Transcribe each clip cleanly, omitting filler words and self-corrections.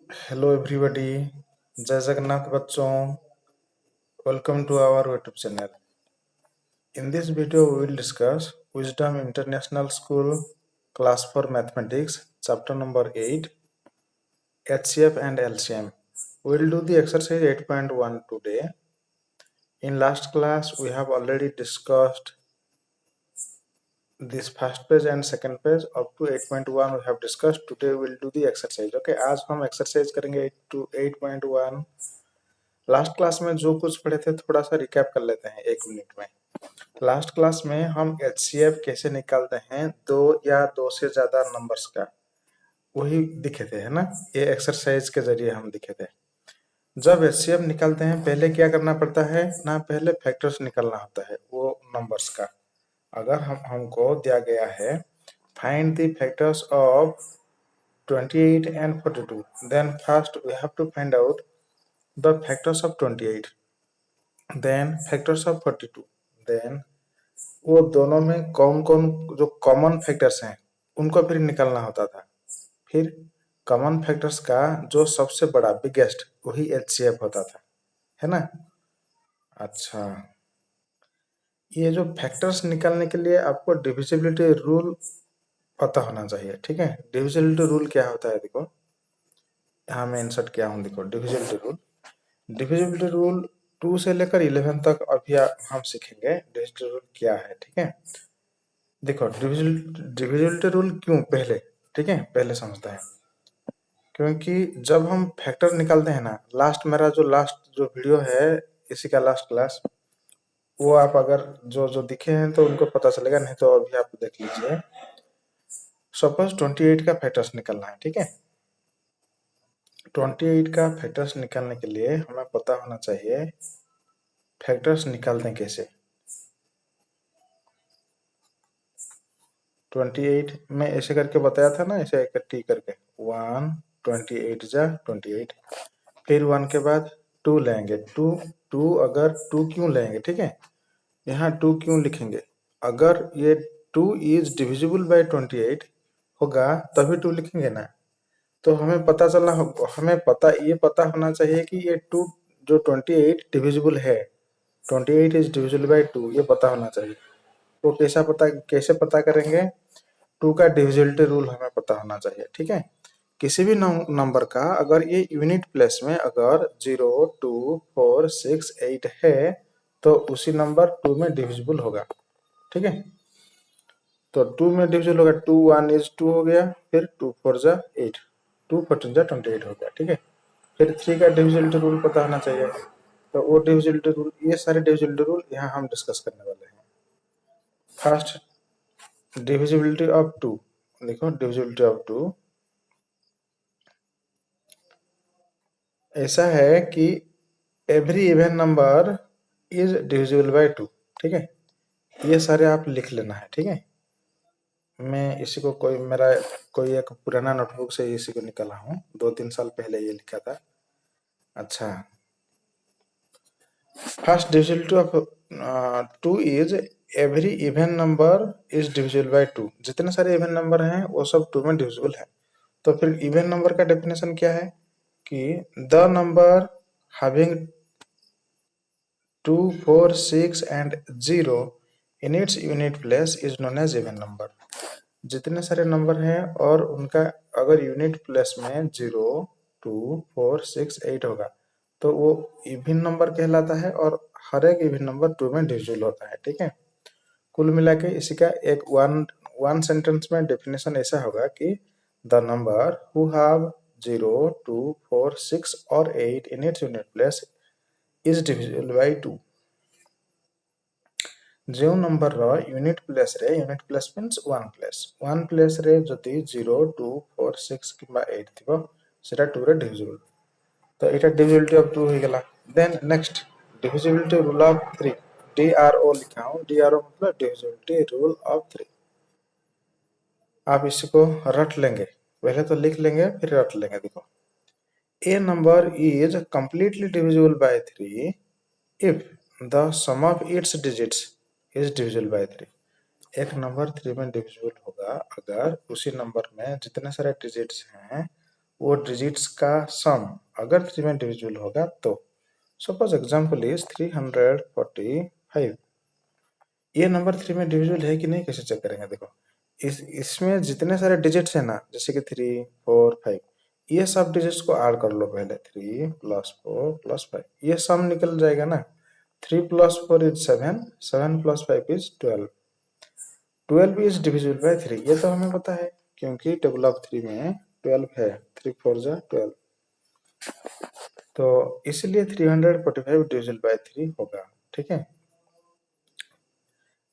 Hello everybody, Jai Jagannath बच्चों, welcome to our YouTube channel. In this video we will discuss Wisdom International School Class 4 Mathematics Chapter number 8 HCF and LCM. We will do the exercise 8.1 today. In last class we have already discussed this first page and second page up to 8.1 we have discussed. Today we will do the exercise. Okay, आज हम exercise करेंगे 8 to 8.1. Last class में जो कुछ पढ़े थे थोड़ा सा रिकैप कर लेते हैं 1 मिनट में। लास्ट क्लास में हम एचसीएफ कैसे निकालते हैं दो या दो से ज्यादा नंबर्स का, वही दिखे थे, है ना। ये एक्सरसाइज के जरिए हम दिखे थे। जब एचसीएफ निकालते हैं पहले क्या करना पड़ता है ना, पहले फैक्टर्स निकालना होता है वो नंबर्स का। अगर हमको दिया गया है find the factors of 28 and 42, then first we have to find out the factors of 28, then factors of 42, then वो दोनों में कौन कौन जो कॉमन फैक्टर्स हैं उनको फिर निकालना होता था। फिर कॉमन फैक्टर्स का जो सबसे बड़ा बिगेस्ट वही एचसीएफ होता था, है ना। अच्छा, ये जो फैक्टर्स निकालने के लिए आपको डिविजिबिलिटी रूल पता होना चाहिए, ठीक है। डिविजिबिलिटी रूल क्या होता है देखो, यहाँ मैं इंसर्ट किया हूँ, देखो डिविजिबिलिटी रूल। डिविजिबिलिटी रूल 2 से लेकर 11 तक अभी हम सीखेंगे डिविजिबिलिटी रूल क्या है, ठीक है। देखो डिविजिबिलिटी रूल क्यों, पहले ठीक है, पहले समझते हैं। क्योंकि जब हम फैक्टर निकालते हैं ना, लास्ट जो वीडियो है इसी का लास्ट क्लास, वो आप अगर जो दिखे हैं तो उनको पता चलेगा, नहीं तो अभी आप देख लीजिए। सपोज 28 का फैक्टर्स निकालना है, ठीक है। 28 का फैक्टर्स निकालने के लिए हमें पता होना चाहिए फैक्टर्स निकालते हैं कैसे। 28 में ऐसे करके बताया था ना, ऐसे इकट्ठी करके 1 28 जा 28, फिर 1 के बाद 2 लेंगे, 2 अगर 2 क्यों लेंगे, ठीक है। यहाँ 2 क्यों लिखेंगे, अगर ये 2 इज डिविजिबल बाय 28 होगा तभी 2 लिखेंगे ना। तो हमें पता चलना, हमें ये पता होना चाहिए कि ये 2 जो 28 डिविजिबल है, 28 इज डिविजिबल बाय 2, ये पता होना चाहिए। तो कैसे पता करेंगे, 2 का डिविजिबिलिटी रूल हमें पता होना चाहिए, ठीक है। किसी भी नंबर का अगर ये यूनिट प्लेस में अगर 0 2 4 6 8 है तो उसी नंबर 2 में डिविजिबल होगा, ठीक है। तो 2 में डिविजिबल होगा, 2 1 इज 2 हो गया, फिर 2 4 जा 8, 2 14 जा 28 हो गया, ठीक है। फिर 3 का डिविजिबिलिटी रूल पता होना चाहिए, तो वो डिविजिबिलिटी रूल, ये सारे डिविजिबिलिटी रूल यहाँ हम डिस्कस करने वाले हैं। फर्स्ट डिविजिबिलिटी ऑफ 2, देखो डिविजिबिलिटी ऑफ 2 ऐसा है कि every even number is divisible by 2, ठीक है। ये सारे आप लिख लेना है, ठीक है। मैं इसी को कोई एक पुराना नोटबुक से इसी को निकाला हूँ, 2-3 साल पहले ये लिखा था। अच्छा, first divisibility of 2 is every even number is divisible by 2। जितने सारे इवन नंबर हैं वो सब 2 में डिविजिबल है। तो फिर इवन नंबर का डेफिनेशन क्या है कि the number having 2 4 6 and 0 in its unit place is known as even number। जितने सारे नंबर हैं और उनका अगर यूनिट प्लेस में 0 2 4 6 8 होगा तो वो इवन नंबर कहलाता है, और हर एक इवन नंबर 2 में डिविजिबल होता है, ठीक है। कुल मिला के इसी का एक वन सेंटेंस में डेफिनेशन ऐसा होगा कि द नंबर हु हैव 0 2 4 6 और 8 in its unit place is divisible by 2। जो number unit place means one place रे जदि 0 2 4 6 किंबा 8 थिबो सेटा 2 रे डिविजिबल। तो एटा डिविजिबिलिटी ऑफ 2 हो गेला। Then next divisibility rule of 3, DRO लिखा हूं, डीआरओ मतलब डिविजिबिलिटी रूल ऑफ 3। आप इसको रट लेंगे, पहले तो लिख लेंगे फिर रट लेंगे। देखो, a number is completely divisible by 3 if the sum of its digits is divisible by 3। एक नंबर 3 में डिविजिबल होगा अगर उसी नंबर में जितने सारे डिजिट्स हैं वो डिजिट्स का सम अगर 3 में डिविजिबल होगा तो सपोज एग्जाम्पल इज 345। ये नंबर 3 में डिविजिबल है कि नहीं कैसे चेक करेंगे? देखो इसमें जितने सारे डिजिट्स है ना, जैसे कि 3, 4, 5, ये सब डिजिट्स को ऐड कर लो पहले। 3 + 4 + 5, ये सम निकल जाएगा ना। 3 + 4 is 7, 7 + 5 is 12, 12 is divisible by 3। ये तो हमें पता है क्योंकि टेबल ऑफ 3 में 12 है। 3 4 जा 12, तो इसलिए 345 डिविजिबल बाय 3 होगा। ठीक है।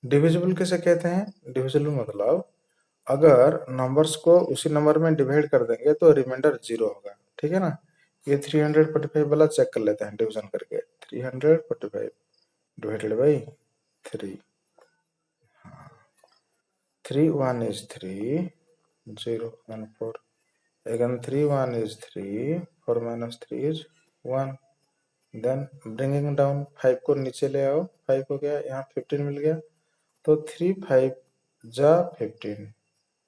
डिविजिबल किसे कहते हैं? डिविजिबल मतलब अगर नंबर्स को उसी नंबर में डिवाइड कर देंगे तो रिमाइंडर 0 होगा। ठीक है ना। ये 345 वाला चेक कर लेते हैं डिवीजन करके। 345 divided by 3, 3 1 is 3, 0 1 4, again 3 1 is 3, 4 minus 3 is 1, then bringing down 5 को नीचे ले आओ, 5 हो गया, यहाँ 15 मिल गया, तो 3 5 जा 15,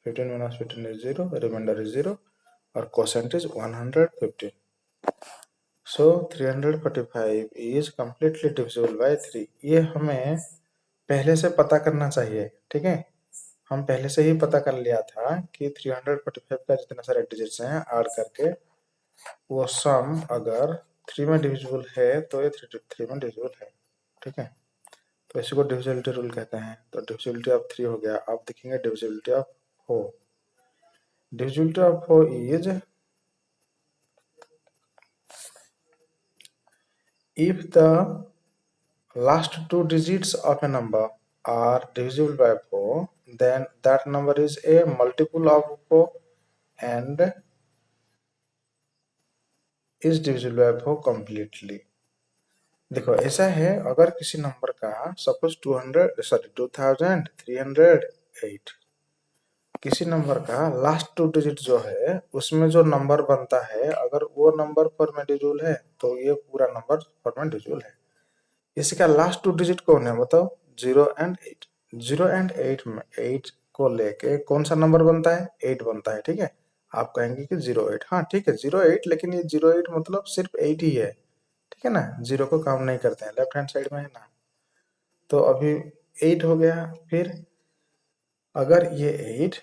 15 minus 15 is 0, रिमाइंडर is 0 और quotient is 115। So 345 is completely divisible by 3। ये हमें पहले से पता करना चाहिए। ठीक है। हम पहले से ही पता कर लिया था कि 345 का जितने सारे डिजिट्स हैं ऐड करके वो सम अगर 3 में डिविजिबल है तो ये 3 में डिविजिबल है। ठीक है। तो इसी को डिविजिबिलिटी रूल कहते हैं। तो डिविजिबिलिटी ऑफ 3 हो गया। आप देखेंगे divisibility of 4। Divisibility of 4 is if the last two digits of a number are divisible by 4, then that number is a multiple of 4 and is divisible by 4 completely। देखो ऐसा है, अगर किसी नंबर का सपोज 2308 किसी नंबर का last 2 digit जो है उसमें जो नंबर बनता है, अगर वो नंबर 4 में डिविजिबल है तो ये पूरा नंबर 4 में डिविजिबल है। इसका लास्ट 2 डिजिट कौन है बताओ? 0 and 8। 0 and 8 में 8 को लेके कौन सा नंबर बनता है? 8 बनता है। ठीक है। आप कहेंगे कि 08, हाँ ठीक है 08, लेकिन ये 08 मतलब सिर्फ 8 ही है। ठीक है ना। 0 को काउंट नहीं करते हैं, लेफ्ट हैंड साइड में है ना। तो अभी 8 हो गया। फिर अगर ये 8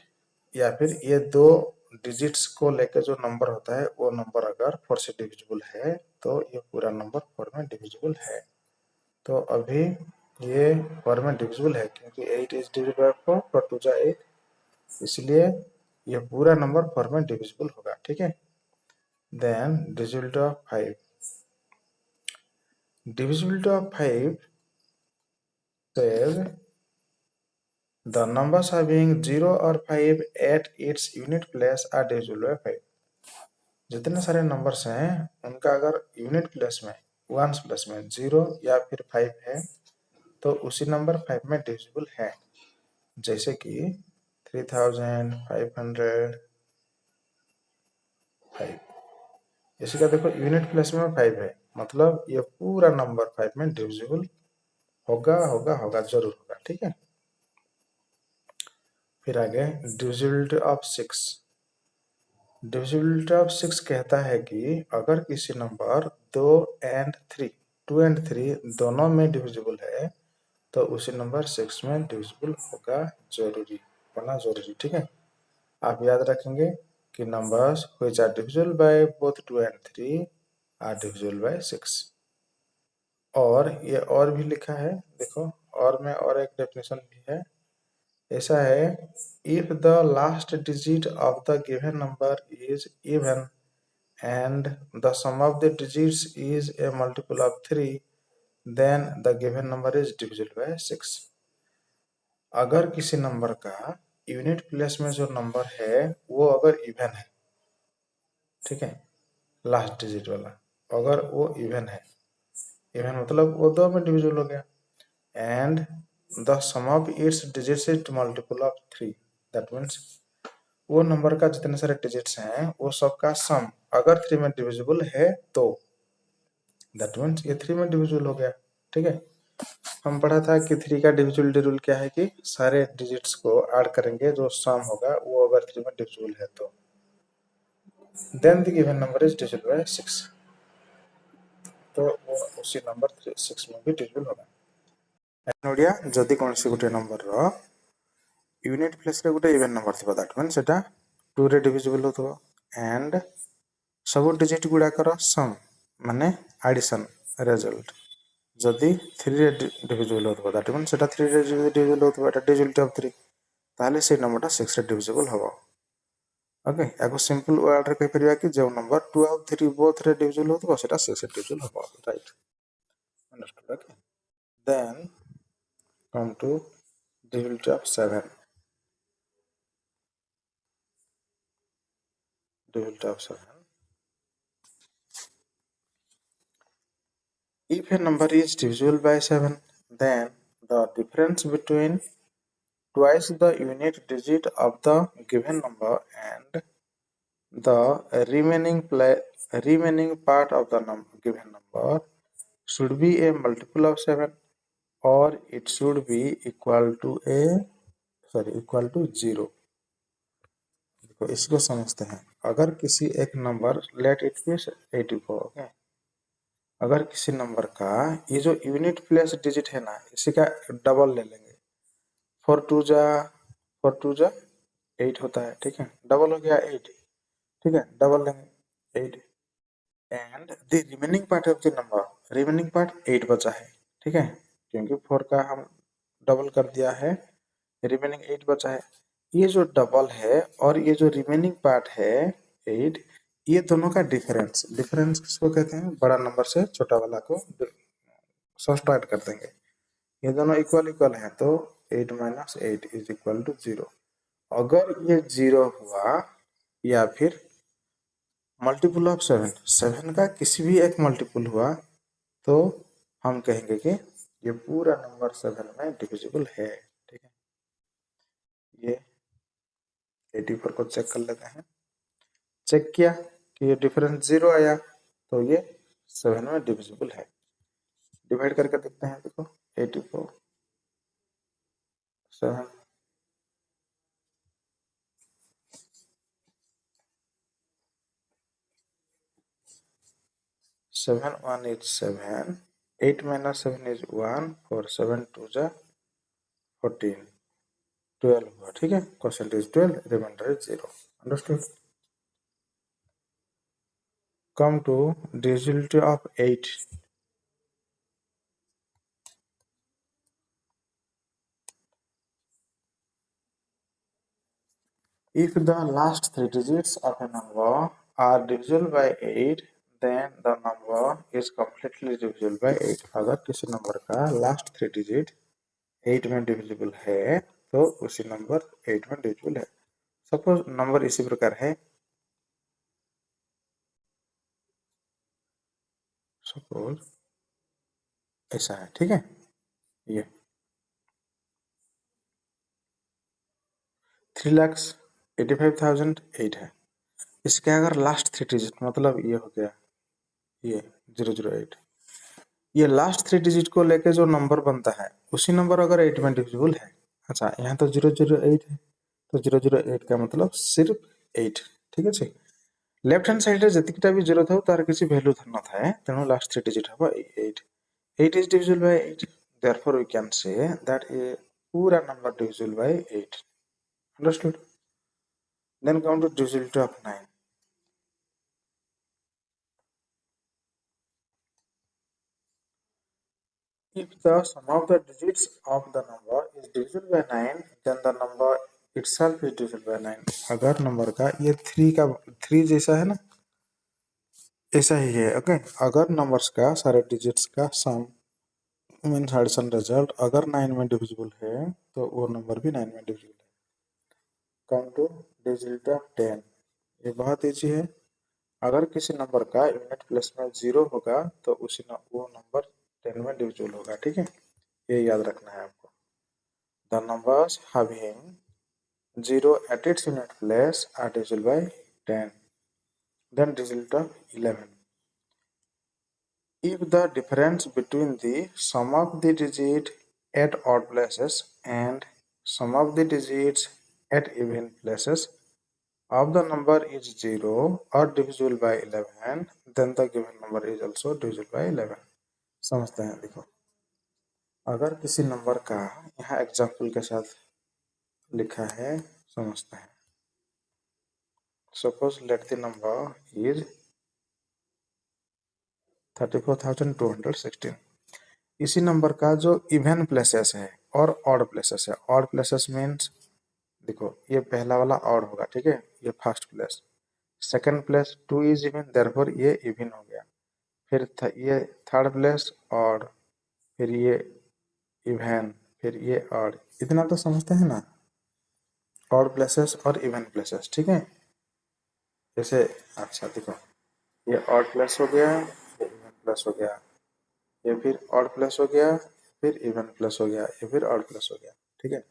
या फिर ये 2 डिजिट्स को लेकर जो नंबर होता है वो नंबर अगर 4 से डिविजिबल है तो ये पूरा नंबर 4 में डिविजिबल है। तो अभी ये 4 में डिविजिबल है क्योंकि 8 इज डिविजिबल बाय 4, 4 2 जा 8, इसलिए ये पूरा नंबर 4 में डिविजिबल होगा। ठीक है। Then divisibility of 5। Divisibility of 5 says the numbers having 0 or 5 at its unit place are divisible by 5। जितने सारे नंबर्स हैं उनका अगर यूनिट प्लेस में, वंस प्लेस में 0 या फिर 5 है तो उसी नंबर 5 में डिविजिबल है। जैसे कि 3505, इसी का देखो यूनिट प्लेस में 5 है, मतलब ये पूरा नंबर 5 में डिविजिबल होगा होगा होगा, जरूर होगा। ठीक है। फिर आगे डिविजिबिलिटी ऑफ 6। डिविजिबिलिटी ऑफ 6 कहता है कि अगर किसी नंबर 2 and 3 दोनों में डिविजिबल है तो उसी नंबर 6 में डिविजिबल होगा, जरूरी होना जरूरी। ठीक है। आप याद रखेंगे कि numbers which are divisible by both 2 and 3 are divisible by 6। और ये और भी लिखा है, देखो और में और एक डेफिनेशन भी है। ऐसा है, if the last digit of the given number is even and the sum of the digits is a multiple of 3, then the given number is divisible by 6। अगर किसी नंबर का यूनिट प्लेस में जो number है वो अगर even है, ठीक है, लास्ट डिजिट वाला अगर वो इवन है, इवन मतलब वो 2 में डिविजिबल हो गया, and the sum of its digits is multiple of 3, that means वो नंबर का जितने सारे डिजिट्स हैं वो सबका सम अगर 3 में डिविजिबल है तो दैट मीन्स ये 3 में डिविजिबल हो गया। ठीक है। हम पढ़ा था कि 3 का डिविजिबिलिटी रूल क्या है कि सारे डिजिट्स को ऐड करेंगे, जो सम होगा वो अगर 3 में डिविजिबल है तो। then the given number is divisible by 6. तो वो उसी नंबर 6 में भी divisible होगा। नोडिया जदि कौन सी गोटे नंबर रो यूनिट प्लेस रे गोटे इवन नंबर थिबा दैट मीन सेटा 2 रे डिविजिबल होतो एंड सब डिजिट गुडा कर सम माने एडिशन रिजल्ट जदि 3 रे डिविजिबल होतो दैट मीन सेटा 3 रे डिविजिबल होतो एटा डिजिट ऑफ 3 ताले से नंबरटा 6 रे डिविजिबल होबो। ओके याको सिंपल वर्ड रे कहि परिया कि जो नंबर 2 और 3 बोथ रे डिविजिबल होतो सेटा 6 रे डिविजिबल होबो right understood. Okay then come to divisibility of 7. Divisibility of 7. If a number is divisible by 7, then the difference between twice the unit digit of the given number and the remaining part of the given number should be a multiple of 7 or it should be equal to 0. तो इसको समझते हैं। अगर किसी एक number let it be 84 okay अगर किसी number का ये जो यूनिट प्लेस डिजिट है ना इसी का डबल ले लेंगे 4 टू जा 8 होता है ठीक है डबल हो गया 8 ठीक है डबल लेंगे 8 and the remaining part of the number remaining part 8 बचा है ठीक है क्योंकि 4 का हम डबल कर दिया है रिमेनिंग 8 बचा है ये जो डबल है और ये जो रिमेनिंग पार्ट है 8 ये दोनों का डिफरेंस किसको कहते हैं बड़ा नंबर से छोटा वाला को सब्ट्रैक्ट कर देंगे ये दोनों इक्वल हैं तो 8 माइनस 8 इज इक्वल टू 0 अगर ये 0 हुआ या फिर मल्टीपल ऑफ 7 का किसी भी एक मल्टीपल हुआ तो हम कहेंगे कि ये पूरा नंबर 7 में डिविजिबल है ठीक है। ये 84 को चेक कर लेते हैं चेक किया कि ये डिफरेंस 0 आया तो ये 7 में डिविजिबल है डिवाइड करके देखते हैं देखो 84 7 7 1 is 7 8 minus 7 is 1 4 7 2 जा 14 12 हुआ ठीक है quotient is 12 remainder is 0 understood. Come to divisibility of 8 if the last 3 digits of a number are divisible by 8 then the number is completely divisible by 8 अगर किसी नंबर का लास्ट 3 डिजिट 8 में divisible है तो उसी नंबर 8 में divisible है। Suppose number इसी प्रकार है सपोज ऐसा है ठीक है ये 3,85,008 है इसके अगर लास्ट 3 डिजिट मतलब ये हो गया ये 008 ये लास्ट 3 डिजिट को लेके जो नंबर बनता है उसी नंबर अगर 8 में डिविजिबल है अच्छा यहाँ तो 008 है तो 008 का मतलब सिर्फ 8 ठीक है जी लेफ्ट हैंड साइड रे जतिकटा भी 0 था तार किसी वैल्यू न थाए तेणु लास्ट 3 डिजिट हबो 8 is divisible by 8 therefore we can say that a पूरा number divisible by 8 understood। then come to divisibility of 9 if the sum of the digits of the number is divisible by 9 then the number itself is divisible by 9 अगर number का ये 3 जैसा है ना ऐसा ही है okay अगर नंबर्स का सारे डिजिट्स का सम मीन्स एडिशन रिजल्ट अगर 9 में डिविजिबल है तो वो नंबर भी 9 में डिविजिबल है। कम टू डिविजिबिलिटी ऑफ 10 ये बहुत ईजी है अगर किसी नंबर का यूनिट प्लेस में 0 होगा तो वो नंबर 10 में डिविजिबल होगा ठीक है ये याद रखना है आपको। The numbers having 0 at its unit place are divisible by 10 then divisibility of 11 if the difference between the sum of the digit at odd places and sum of the digits at even places of the number is 0 or divisible by 11, then the given number is also divisible by 11. समझते हैं, देखो अगर किसी number का यहाँ example के साथ लिखा है, समझते हैं. Suppose let the number is 34,216. इसी नंबर का जो इवन प्लेसेस है और ऑड प्लेसेस है. ऑड प्लेसेस मीन्स देखो ये पहला वाला ऑड होगा, ठीक है, ये first place. Second place 2 is even, therefore ये इवन हो गया. फिर ये थर्ड प्लेस ऑड, फिर ये इवन, फिर ये ऑड. इतना तो समझते हैं ना, ऑड प्लेसेस और इवन प्लेसेस, ठीक है. जैसे अच्छा देखो ये ऑड प्लस हो गया, ये इवन प्लस हो गया, ये फिर ऑड प्लस हो गया, फिर इवन प्लस हो गया, ये फिर ऑड प्लस हो गया, ठीक है.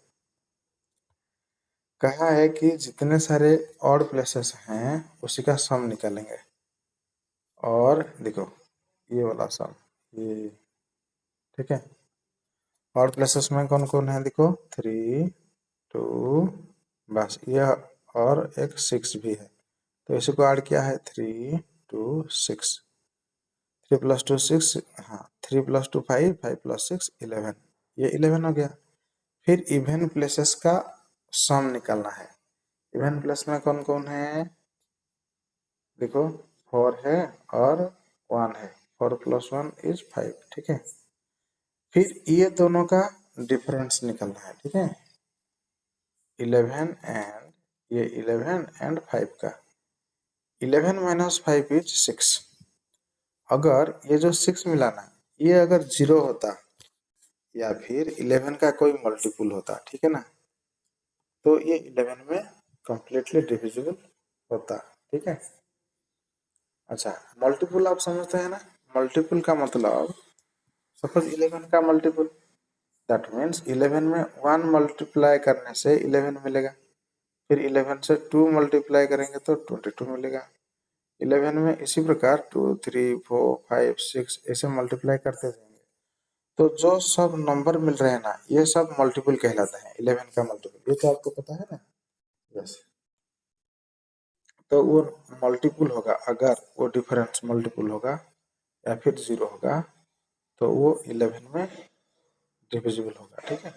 कहा है कि जितने सारे ऑड प्लेसेस हैं उसी का सम निकालेंगे. और देखो ये वाला सम, ये ठीक है. ऑड प्लेसेस में कौन कौन है, देखो 3 2 बस ये, और एक 6 भी है, तो इसी को ऐड किया है 3 2 6. 3 + 2 6, हाँ 3 + 2 5, 5 + 6 11, ये 11 हो गया. फिर इवन प्लेसेस का सम निकालना है. इवन प्लेस में कौन कौन है, देखो 4 है और 1 है. 4 + 1 = 5, ठीक है. फिर ये दोनों का डिफरेंस निकालना है, ठीक है. 11 एंड ये 11 एंड 5 का 11 - 5 = 6. अगर ये जो 6 मिला ना, ये अगर 0 होता या फिर 11 का कोई मल्टीपल होता, ठीक है ना, तो ये 11 में कंप्लीटली डिविजिबल होता, ठीक है. अच्छा मल्टीपल आप समझते हैं ना, मल्टीपल का मतलब सपोज 11 का मल्टीपल, दैट मीन्स 11 में 1 मल्टीप्लाई करने से 11 मिलेगा. फिर 11 से 2 मल्टीप्लाई करेंगे तो 22 मिलेगा. 11 में इसी प्रकार 2 3 4 5 6 ऐसे मल्टीप्लाई करते जाएंगे. तो जो सब नंबर मिल रहे हैं ना, ये सब मल्टीपल कहलाते हैं. 11 का मल्टीपल, ये तो आपको पता है ना. यस. तो वो मल्टीपल होगा अगर वो डिफरेंस मल्टीपल होगा या फिर 0 होगा, तो वो 11 में डिविजिबल होगा, ठीक है.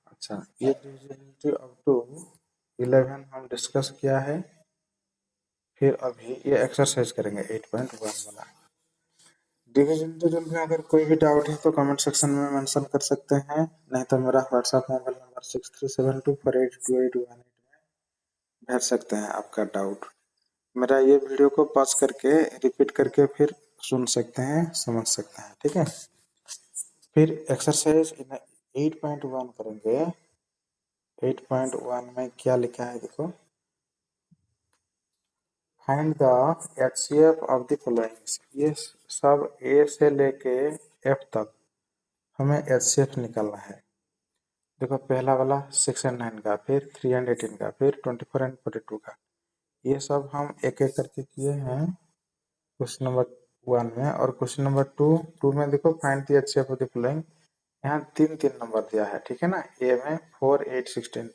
अच्छा ये डिविजिबिलिटी अप टू 11 हम डिस्कस किया है. फिर अभी ये एक्सरसाइज करेंगे 8.1 वाला. डिविजिबिलिटी रूल में अगर कोई भी डाउट है तो कमेंट सेक्शन में मेंशन कर सकते हैं, नहीं तो मेरा व्हाट्सएप मोबाइल नंबर 6372482818 में भेज सकते हैं आपका डाउट. मेरा ये वीडियो को पॉज करके रिपीट करके फिर सुन सकते हैं, समझ सकते हैं, ठीक है. फिर एक्सरसाइज 8.1 करेंगे. 8.1 में क्या लिखा है, देखो find the HCF of the followings. ये सब ए से लेके एफ तक हमें HCF निकालना है. देखो पहला वाला 6 एंड 9 का, फिर 3 एंड 18 का, फिर 24 एंड 42 का, ये सब हम एक एक करके किए हैं क्वेश्चन नंबर 1 में. और क्वेश्चन नंबर 2 में देखो find the HCF of the following. यहाँ 3 नंबर दिया है, ठीक है ना. ए में 4 8 16,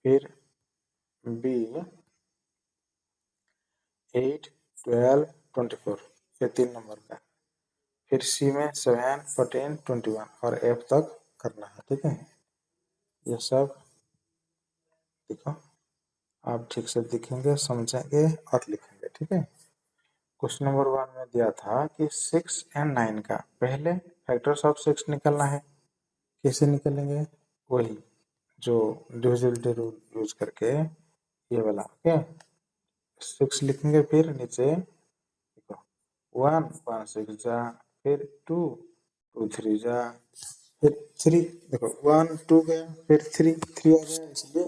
फिर बी 8 12 24, ये 3 नंबर का. फिर सी में 7 14 21 और एफ तक करना है, ठीक है. ये सब देखो आप ठीक से दिखेंगे, समझेंगे और लिखेंगे, ठीक है. क्वेश्चन नंबर 1 में दिया था कि 6 एंड 9 का पहले फैक्टर्स ऑफ 6 निकलना है. कैसे निकलेंगे, वही जो डिविजिबिलिटी रूल यूज करके ये वाला, ओके. 6 लिखेंगे, फिर नीचे देखो 1 1 6 जा, फिर 2 2 3 जा, फिर 3 देखो 1 2 गया, फिर 3 3 आ गया, इसलिए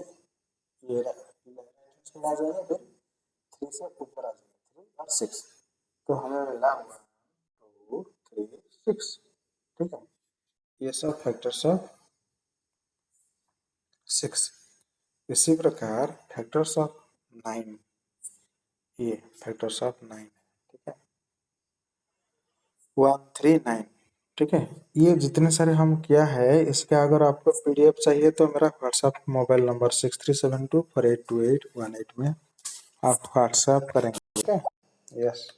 ये आ जाएगा. फिर 3 से ऊपर आ जाएगा 3 और 6, तो हमें मिला 1 2 3 6, ठीक है. ये सब फैक्टर्स ऑफ 6. इसी प्रकार फैक्टर्स ऑफ 9, ये फैक्टर्स ऑफ 9 है, ठीक है. 1 3 9 ठीक है। ये जितने सारे हम किया है इसका अगर आपको पीडीएफ चाहिए तो मेरा व्हाट्सएप मोबाइल नंबर 6372482818 में आप व्हाट्सएप करेंगे। ठीक है। यस।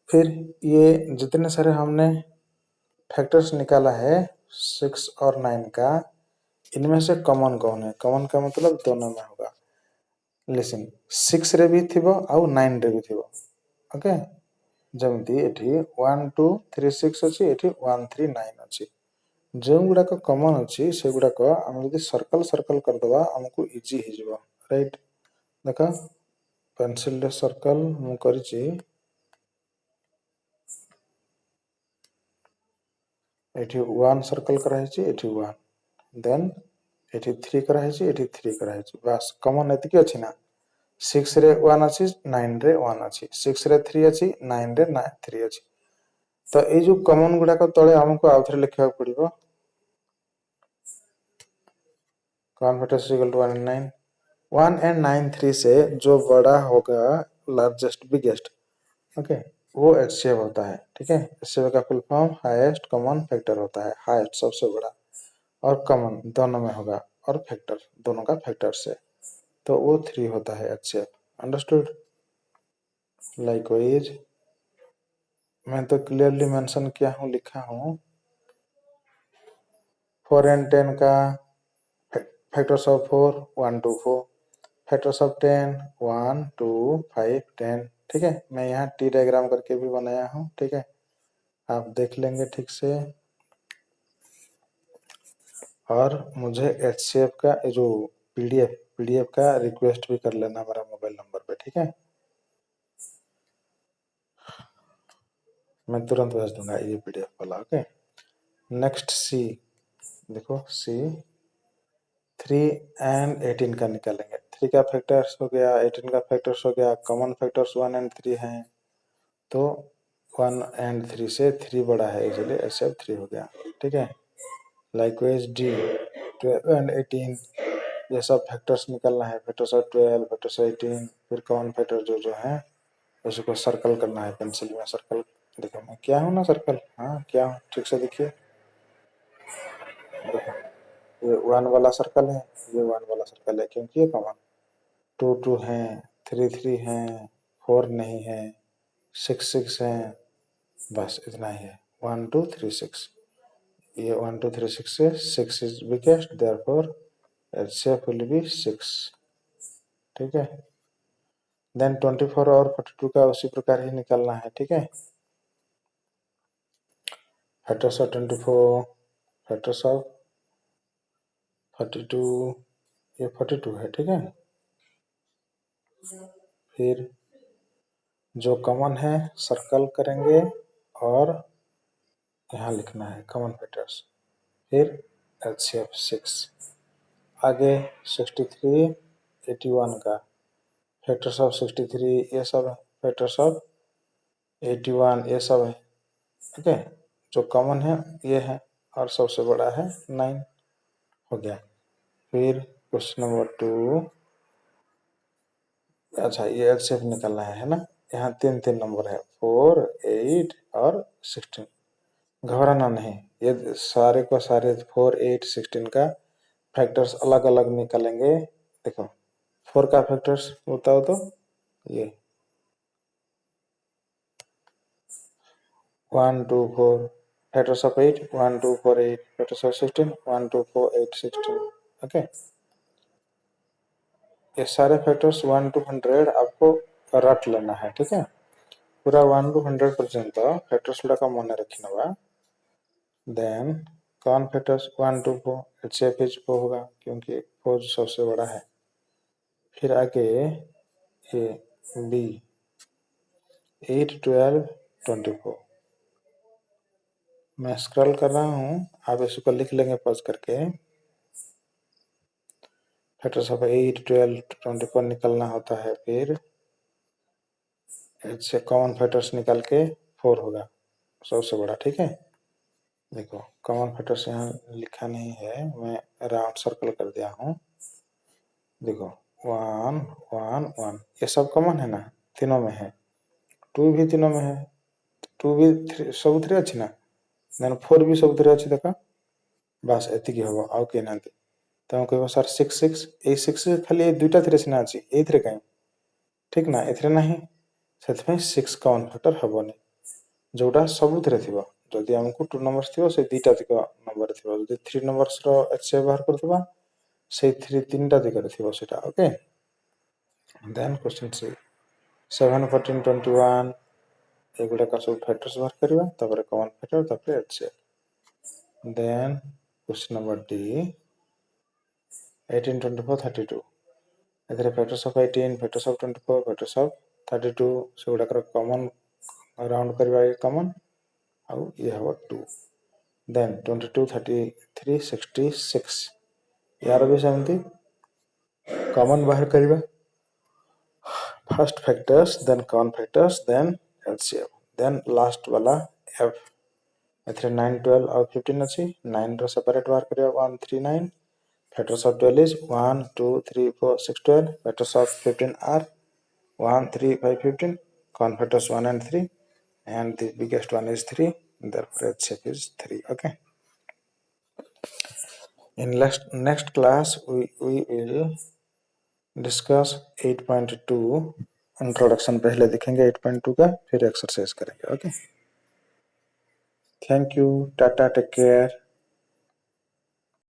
फिर ये जितने सारे हमने फैक्टर्स निकाला है 6 और 9 का, इनमें से कॉमन कौन है? कॉमन का मतलब दोनों में होगा। लिसन, 6 रे भी थिबो आउ 9 रे भी थिबो। ओके, जमती एठी 1 2 3 6 अछि, एठी 1 3 9 अछि। जो गुड़ाक कॉमन अछि से गुड़ाक हम यदि सर्कल सर्कल कर दबा हमको इजी हो जिवो। राइट, देखा पेंसिल रे सर्कल मु करिछि, एठी 1 सर्कल कराइछि, एठी 1, देन एठी 3 कराइछि, एठी 3 कराइछि। बस कॉमन एतिकी अछि ना। 6 रे 1 अछि, 9 रे 1 अछि, 6 रे 3 अछि, 9 रे 3 अछि। तो ए जो कॉमन गुड़ाक तळे हमको आउथरे लिखिया पड़िबो। Common factors equal to 1 and 9। 1 and 9 3 से जो बड़ा होगा, लार्जेस्ट बिगेस्ट, ओके, वो एचसीएफ होता है। ठीक है। एचसीएफ का full form highest common factor होता है। हाईएस्ट सबसे बड़ा, और कॉमन दोनों में होगा, और फैक्टर दोनों का फैक्टर से, तो वो 3 होता है एचसीएफ। अंडरस्टूड? लाइकवाइज मैं तो क्लियरली मेंशन किया हूँ, लिखा हूँ 4 एंड 10 का फैक्टर्स ऑफ 4 1 2 4, फैक्टर्स ऑफ 10 1 2 5 10। ठीक है। मैं यहाँ टी डायग्राम करके भी बनाया हूँ। ठीक है, आप देख लेंगे ठीक से। और मुझे एचसीएफ का जो पीडीएफ का रिक्वेस्ट भी कर लेना मेरा मोबाइल नंबर पे। ठीक है, मैं तुरंत भेज दूंगा ये पीडीएफ वाला। ओके, नेक्स्ट सी, देखो सी 3 एंड 18 का निकालेंगे। 3 का फैक्टर्स हो गया, 18 का फैक्टर्स हो गया। कॉमन फैक्टर्स 1 एंड 3 हैं, तो 1 एंड 3 से 3 बड़ा है, इसलिए एचसीएफ 3 हो गया। ठीक है। लाइकवाइज डी 12 एंड 18, ये सब फैक्टर्स निकालना है। फैक्टर्स ऑफ 12, फैक्टर्स ऑफ 18, फिर कॉमन फैक्टर जो है उसको सर्कल करना है। पेंसिल में सर्कल, देखो मैं क्या हूँ ना सर्कल, हाँ क्या हूँ, ठीक से देखिए। देखो ये 1 वाला सर्कल है, ये 1 वाला सर्कल है, क्योंकि ये कॉमन। 2 2 है, 3 3 है, 4 नहीं है, 6 6 है, बस इतना ही है। 1 2 3 6, ये 1 2 3 6 से 6 is biggest, therefore HCF will be 6। ठीक है। देन 24 और 42 का उसी प्रकार ही निकालना है। ठीक है। फैक्टर्स ऑफ 24, फैक्टर्स ऑफ 42, ये 42 है। ठीक है। फिर जो कॉमन है सर्कल करेंगे, और यहाँ लिखना है कॉमन फैक्टर्स, फिर एचसीएफ 6। आगे 63 81 का फैक्टर्स ऑफ 63, ये सब है। फैक्टर्स ऑफ 81 ये सब है। ठीक है। जो कॉमन है ये है, और सबसे बड़ा है 9, हो गया। फिर क्वेश्चन नंबर 2, अच्छा ये एचसीएफ निकालना है ना। यहाँ 3 3 नंबर है, 4 8 और 16। घबराना नहीं, ये सारे को सारे 4 8 16 का फैक्टर्स अलग अलग निकालेंगे। देखो 4 का फैक्टर्स बताओ तो, ये 1 2 4, factors of 8 1 2 4 8, factors of 16 1 2 4 8 16। Okay, ये सारे फैक्टर्स 1 to 100 आपको रट लेना है। ठीक है, पूरा 1 to 100 पर्यंत फैक्टर्स गुड़ाक मन रखिनवा। देन कौन फैक्टर्स 1 to 4 एचसीएफ 4 होगा, क्योंकि 4 सबसे बड़ा है। फिर आगे ए बी 8 12 24, मैं स्क्रॉल कर रहा हूँ, आप इसको लिख लेंगे पॉज करके। फैक्टर्स ऑफ 8 12 24 निकलना होता है, फिर इससे कॉमन फैक्टर्स निकाल के 4 होगा सबसे बड़ा। ठीक है, देखो कॉमन फैक्टर्स यहाँ लिखा नहीं है, मैं राउंड सर्कल कर दिया हूँ। देखो 1 1 1, ये सब कॉमन है ना, तीनों में है। 2 भी 3 में है, 2 भी 3 सब 3 अच्छी ना, देन 4 भी सब 3 अच्छी देखा, बस एतिकी हबो आउ के नांती तमे कहबो सर 6 6 ए 6 खाली ए दुईटा 3 सिना अछि ए 3 काई ठीक ना एथरे नाही सेथमे 6 का 1 फैक्टर हबोनी जोटा सब 3 थिबो जदि हमकु 2 नंबर्स थिबो से दुईटा दिक नंबर थिबो जदि 3 नंबर्स रो एच व्यवहार करथबा से 3 तीनटा दिक थिबो सेटा ओके देन क्वेश्चन 3 7 14 21 एगुड़ा का सब फैक्टर्स बाहर करबा तापर कॉमन फैक्टर तापर H then question number D 18 24 32 एथरे factors of 18 factors of 24 factors of 32 सेगुड़ा कर कॉमन राउंड करबा ये कॉमन आउ ये हवा 2 देन 22 33 66 यार भी सेमती कॉमन बाहर करबा first factors then common factors then LCM then last वाला एफ एथरे 9 12 और 15 अछि 9 रो सेपरेट बाहर करबा 1 3 9 factors of 12 is 1 2 3 4 6 12 factors of 15 are 1 3 5 15 common factors 1 and 3 and the biggest one is 3 therefore HCF is 3 okay in next class we will discuss 8.2 introduction पहले देखेंगे 8.2 का फिर एक्सरसाइज करेंगे okay thank you tata take care